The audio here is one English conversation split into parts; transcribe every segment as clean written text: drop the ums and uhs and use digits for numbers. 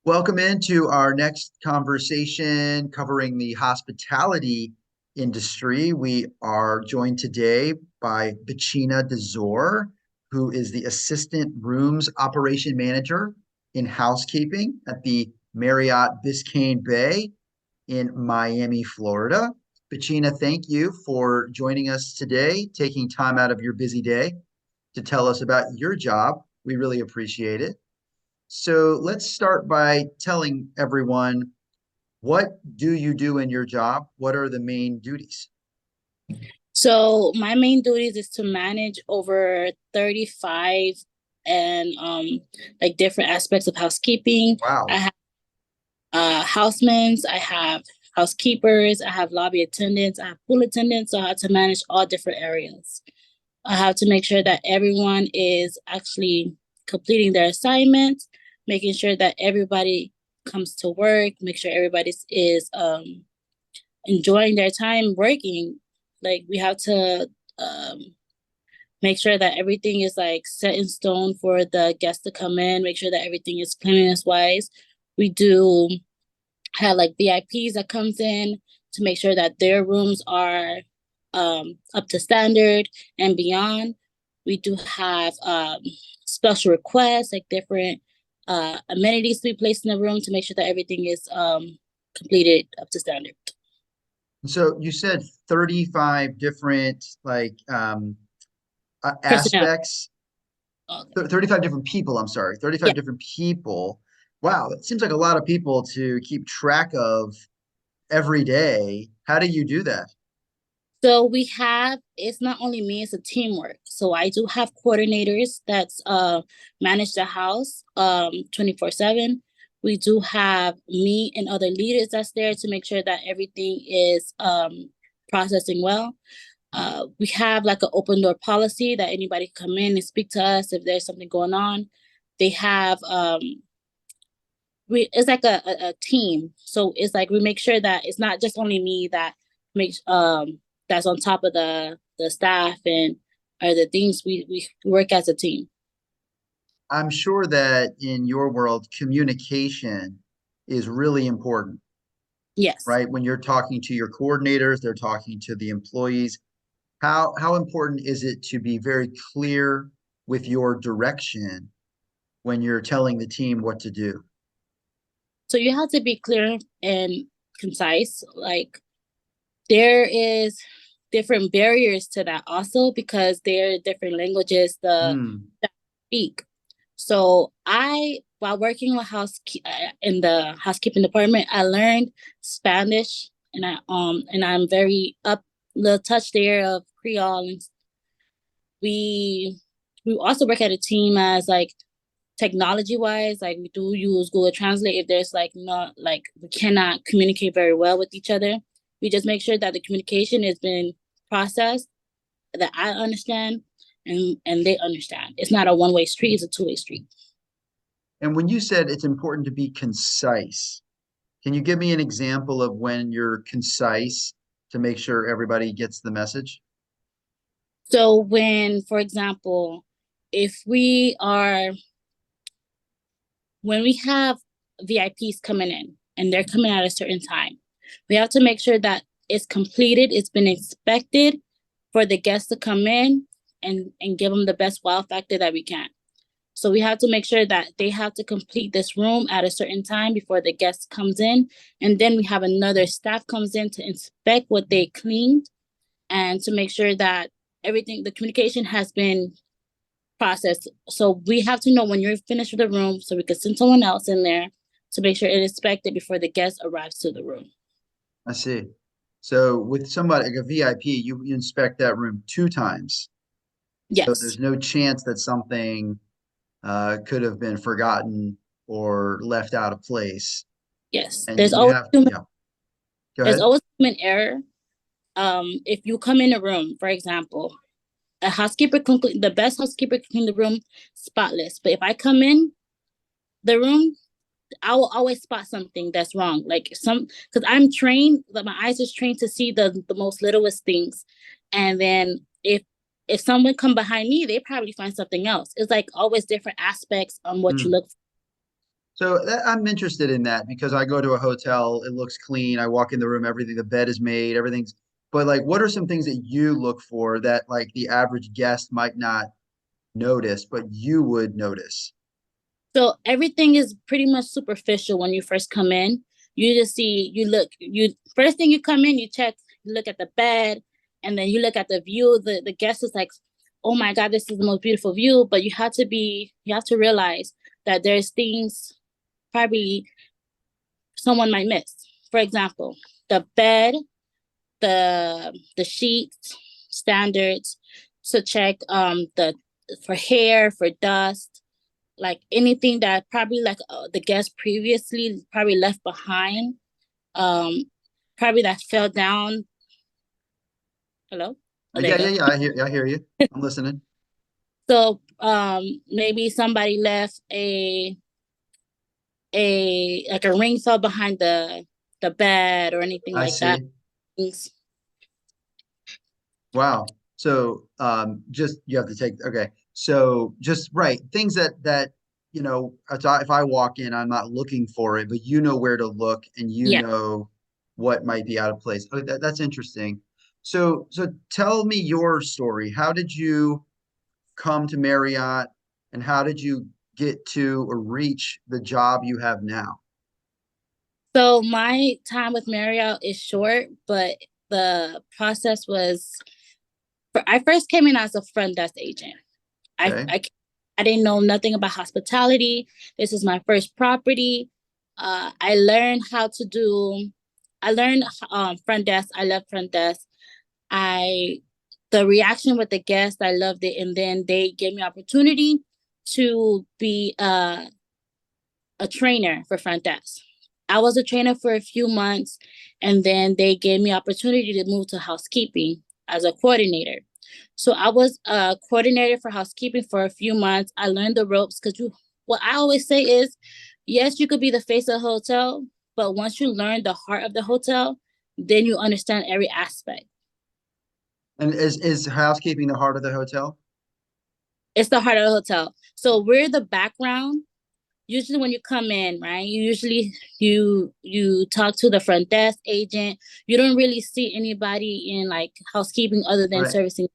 Welcome into our next conversation covering the hospitality industry. We are joined today by Betchina Dezore, who is the Assistant Rooms Operation Manager in Housekeeping at the Marriott Biscayne Bay in Miami, Florida. Betchina, thank you for joining us today, taking time out of your busy day to tell us about your job. We really appreciate it. So let's start by telling everyone, what do you do in your job? What are the main duties? So my main duties is to manage over 35 and like different aspects of housekeeping. I Wow. have housemaids, I have housekeepers, I have lobby attendants, I have pool attendants, so I have to manage all different areas. I have to make sure that everyone is actually completing their assignments, making sure that everybody comes to work, make sure everybody is enjoying their time working. Like we have to um, make sure that everything is like set in stone for the guests to come in, make sure that everything is cleanliness wise. We do have like VIPs that comes in to make sure that their rooms are up to standard and beyond. We do have special requests, like different amenities to be placed in the room to make sure that everything is completed up to standard. So you said 35 different Personnel. aspects, Okay. 35 different people, I'm sorry, 35 Yeah. different people. Wow, that seems like a lot of people to keep track of every day. How do you do that? So we have, it's not only me, it's a teamwork. So I do have coordinators that's manage the house 24/7. We do have me and other leaders that's there to make sure that everything is processing well. We have like an open door policy that anybody can come in and speak to us if there's something going on. They have it's like a team. So it's like we make sure that it's not just only me that makes that's on top of the staff and or the things we work as a team. I'm sure that in your world, communication is really important, Yes. right? When you're talking to your coordinators, they're talking to the employees. How important is it to be very clear with your direction when you're telling the team what to do? So you have to be clear and concise. Like there is different barriers to that also because there are different languages the Hmm. that speak. So while working with in the housekeeping department, I learned Spanish, and I'm very up the touch there of Creole. And we we also work at a team as like technology wise, like we do use Google Translate if there's like not like we cannot communicate very well with each other. We just make sure that the communication has been processed, that I understand and they understand. It's not a one-way street, it's a two-way street. And when you said it's important to be concise, can you give me an example of when you're concise to make sure everybody gets the message? So when, for example, if we are when we have VIPs coming in and they're coming at a certain time, we have to make sure that it's completed, it's been inspected for the guests to come in and give them the best wow factor that we can. So we have to make sure that they have to complete this room at a certain time before the guest comes in. And then we have another staff comes in to inspect what they cleaned and to make sure that everything, the communication has been processed. So we have to know when you're finished with the room so we can send someone else in there to make sure it is inspected before the guest arrives to the room. I see. So with somebody like a VIP, you inspect that room two times. So Yes. there's no chance that something could have been forgotten or left out of place. Yes. And you have, yeah, go There's ahead. always human error. If you come in a room, for example, the best housekeeper can clean the room spotless. But if I come in the room, I will always spot something that's wrong. Like because I'm trained, that my eyes is trained to see the most littlest things, and then if someone come behind me, they probably find something else. It's like always different aspects on what you Hmm. look for. So I'm interested in that because I go to a hotel, it looks clean. I walk in the room, everything, the bed is made, everything's, but like, what are some things that you look for that like the average guest might not notice, but you would notice? So everything is pretty much superficial when you first come in. You just see, you look, you first thing you come in, you check, you look at the bed, and then you look at the view. The guest is like, oh my God, this is the most beautiful view. But you have to realize that there's things probably someone might miss. For example, the bed, the sheets, standards to check the for hair, for dust, like anything that probably like the guest previously probably left behind, um probably that fell down. Hello. Oh, there you Yeah, yeah, go. yeah. I hear you. I'm listening. So maybe somebody left a like a ring fell behind the bed or anything I like that. see. Wow. So just you have to take okay. So just right things that if I walk in, I'm not looking for it, but you know where to look and you Yeah. know what might be out of place. Oh, that's interesting. So tell me your story. How did you come to Marriott and how did you get to or reach the job you have now? So my time with Marriott is short, but the process was, I first came in as a front desk agent. I, Okay. I, I didn't know nothing about hospitality. This is my first property. I learned how to do, I learned front desk. I love front desk. I, the reaction with the guests, I loved it. And then they gave me opportunity to be a trainer for front desk. I was a trainer for a few months, and then they gave me opportunity to move to housekeeping as a coordinator. So I was a coordinator for housekeeping for a few months. I learned the ropes because you. What I always say is, yes, you could be the face of the hotel, but once you learn the heart of the hotel, then you understand every aspect. And is housekeeping the heart of the hotel? It's the heart of the hotel. So we're the background. Usually when you come in, right, you talk to the front desk agent. You don't really see anybody in like housekeeping other than Right. servicing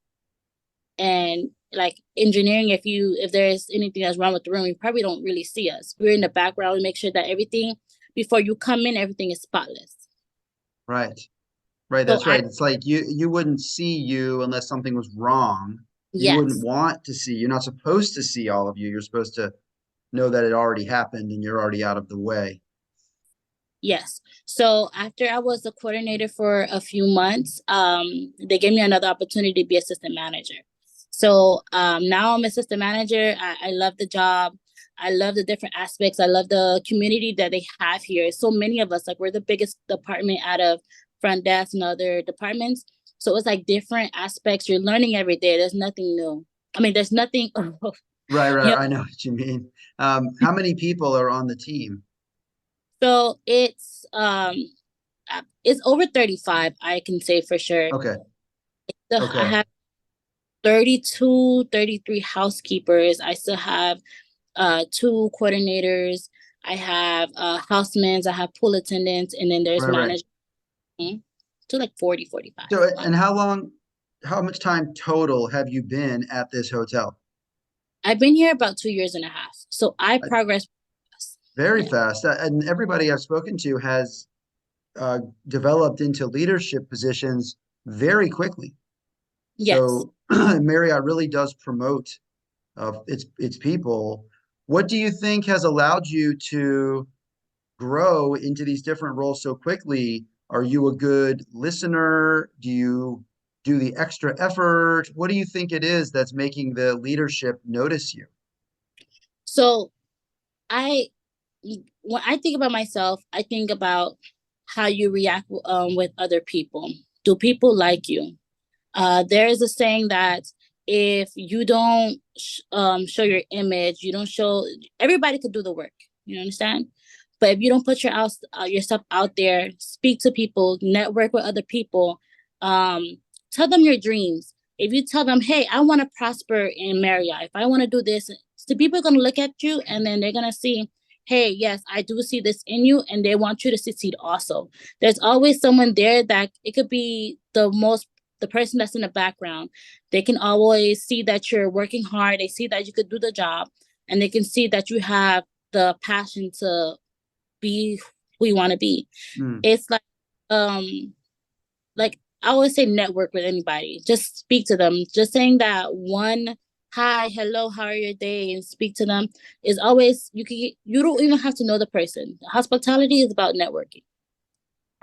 and like engineering. If there's anything that's wrong with the room, you probably don't really see us. We're in the background. We make sure that everything before you come in, everything is spotless. Right. Right, So that's I right. It's like you wouldn't see you unless something was wrong. You wouldn't yes. want to see. You're not supposed to see all of you. You're supposed to know that it already happened and you're already out of the way. Yes. So after I was a coordinator for a few months, they gave me another opportunity to be assistant manager. So now I'm assistant manager. I love the job. I love the different aspects. I love the community that they have here. So many of us, like we're the biggest department out of front desk and other departments. So it's like different aspects. You're learning every day. There's nothing new. I mean, there's nothing. Right, right. Yep. I know what you mean. How many people are on the team? So it's over 35. I can say for sure. Okay, I okay, have 32, 33 housekeepers. I still have two coordinators. I have housemaids. I have pool attendants, and then there's right, right. management. So like 40, 45. So, Wow. and how much time total have you been at this hotel? I've been here about 2 years and a half. So I Uh, progress fast. Very Yeah. fast. And everybody I've spoken to has developed into leadership positions very quickly. Yes. So Marriott really does promote its people. What do you think has allowed you to grow into these different roles so quickly? Are you a good listener? Do you do the extra effort? What do you think it is that's making the leadership notice you? So I, when I think about myself, I think about how you react with other people. Do people like you? There is a saying that if you don't show your image, you don't show, everybody could do the work. You understand? But if you don't put yourself out there, speak to people, network with other people, um, tell them your dreams. If you tell them, hey, I want to prosper in Marriott, if I want to do this, the people are going to look at you and then they're going to see, hey, yes, I do see this in you, and they want you to succeed also. There's always someone there that it could be the person that's in the background. They can always see that you're working hard. They see that you could do the job, and they can see that you have the passion to be who you want to be. Mm, It's um like I always say network with anybody. Just speak to them. Just saying that one hi, hello, how are your day, and speak to them is always you don't even have to know the person. Hospitality is about networking.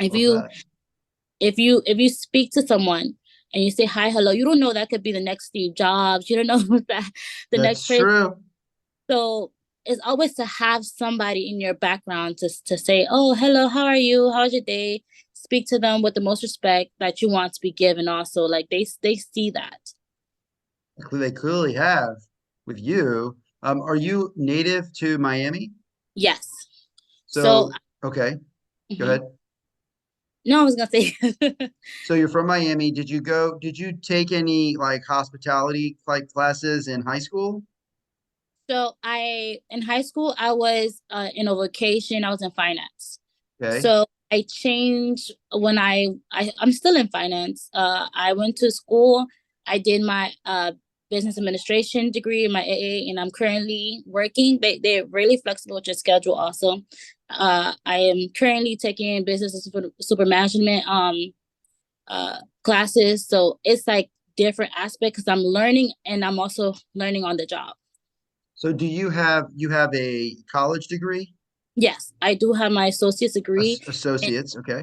If love you that. if you speak to someone and you say hi, hello, you don't know that could be the next Steve Jobs. You don't know that the That's next person. true. So it's always to have somebody in your background to say, oh, hello, how are you? How's your day? Speak to them with the most respect that you want to be given. Also, like they see that. They clearly have with you. Are you native to Miami? Yes. So, So, okay, go mhm. ahead. No, I was gonna say. So you're from Miami. Did you take any like hospitality like classes in high school? So I in high school I was in a vocation. I was in finance. Okay. So I changed when I'm still in finance. I went to school. I did my business administration degree, my AA, and I'm currently working. They're really flexible with your schedule. Also, I am currently taking business and super management classes. So it's like different aspects because I'm learning and I'm also learning on the job. So do you have a college degree? Yes, I do have my associate's degree, and, Associates, okay.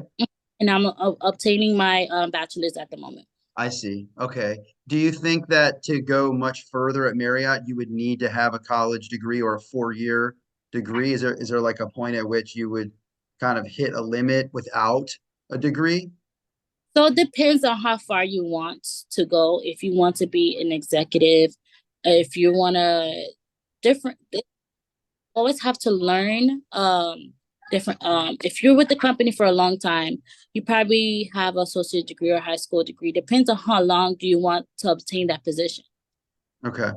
and I'm obtaining my bachelor's at the moment. I see. Okay. Do you think that to go much further at Marriott, you would need to have a college degree or a 4-year degree? Is there like a point at which you would kind of hit a limit without a degree? So it depends on how far you want to go. If you want to be an executive, if you want to different, they always have to learn different. If you're with the company for a long time, you probably have an associate degree or high school degree. Depends on how long do you want to obtain that position. Okay.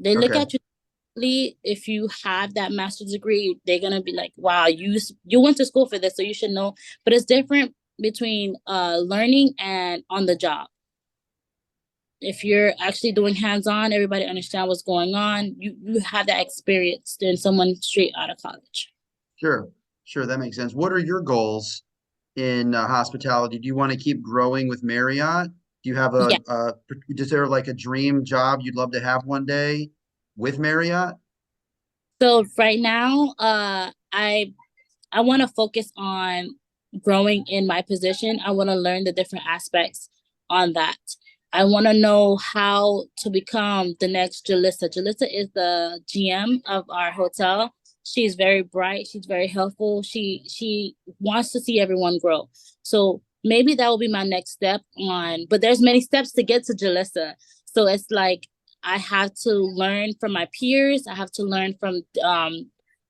They look Okay. at you if you have that master's degree, they're gonna be like, "Wow, you went to school for this, so you should know." But it's different between learning and on the job. If you're actually doing hands-on, everybody understand what's going on. You have that experience than someone straight out of college. Sure. Sure. That makes sense. What are your goals in hospitality? Do you want to keep growing with Marriott? Do you have Yeah. is there like a dream job you'd love to have one day with Marriott? So right now, I want to focus on growing in my position. I want to learn the different aspects on that. I want to know how to become the next Jalissa. Jalissa is the GM of our hotel. She's very bright. She's very helpful. She wants to see everyone grow. So maybe that will be my next step on. But there's many steps to get to Jalissa. So it's like I have to learn from my peers. I have to learn from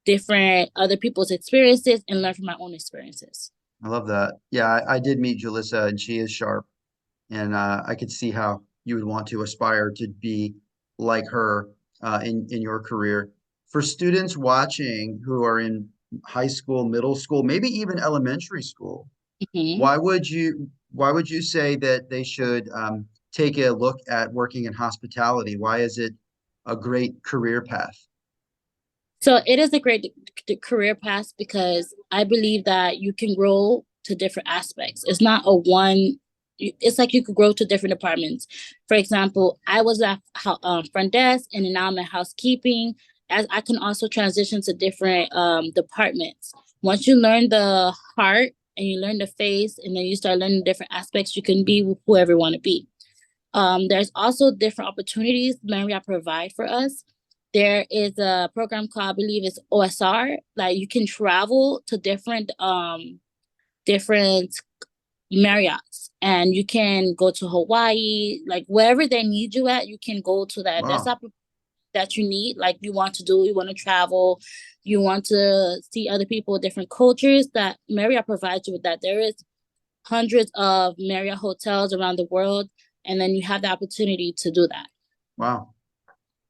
different other people's experiences and learn from my own experiences. I love that. Yeah, I did meet Jalissa and she is sharp. And I could see how you would want to aspire to be like her in your career. For students watching who are in high school, middle school, maybe even elementary school, Mhm. why would you say that they should take a look at working in hospitality? Why is it a great career path? So it is a great career path because I believe that you can grow to different aspects. It's not a one. It's like you could grow to different departments. For example, I was at front desk, and now I'm at housekeeping. As I can also transition to different departments. Once you learn the heart and you learn the face, and then you start learning different aspects, you can be whoever you want to be. There's also different opportunities Marriott provide for us. There is a program called, I believe it's OSR. Like you can travel to different Marriotts, and you can go to Hawaii, like wherever they need you at, you can go to that. That's Wow. up that you need. Like you want to do, you want to travel, you want to see other people, different cultures. That Marriott provides you with that. There is hundreds of Marriott hotels around the world, and then you have the opportunity to do that. Wow.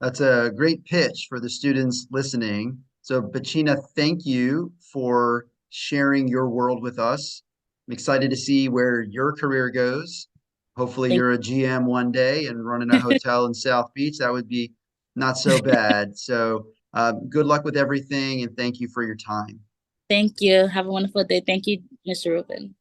That's a great pitch for the students listening. So, Betchina, thank you for sharing your world with us. I'm excited to see where your career goes. Hopefully, Thank you're a GM one day and running a hotel in South Beach. That would be not so bad. So, good luck with everything, and thank you for your time. Thank you. Have a wonderful day. Thank you, Mr. Rubin.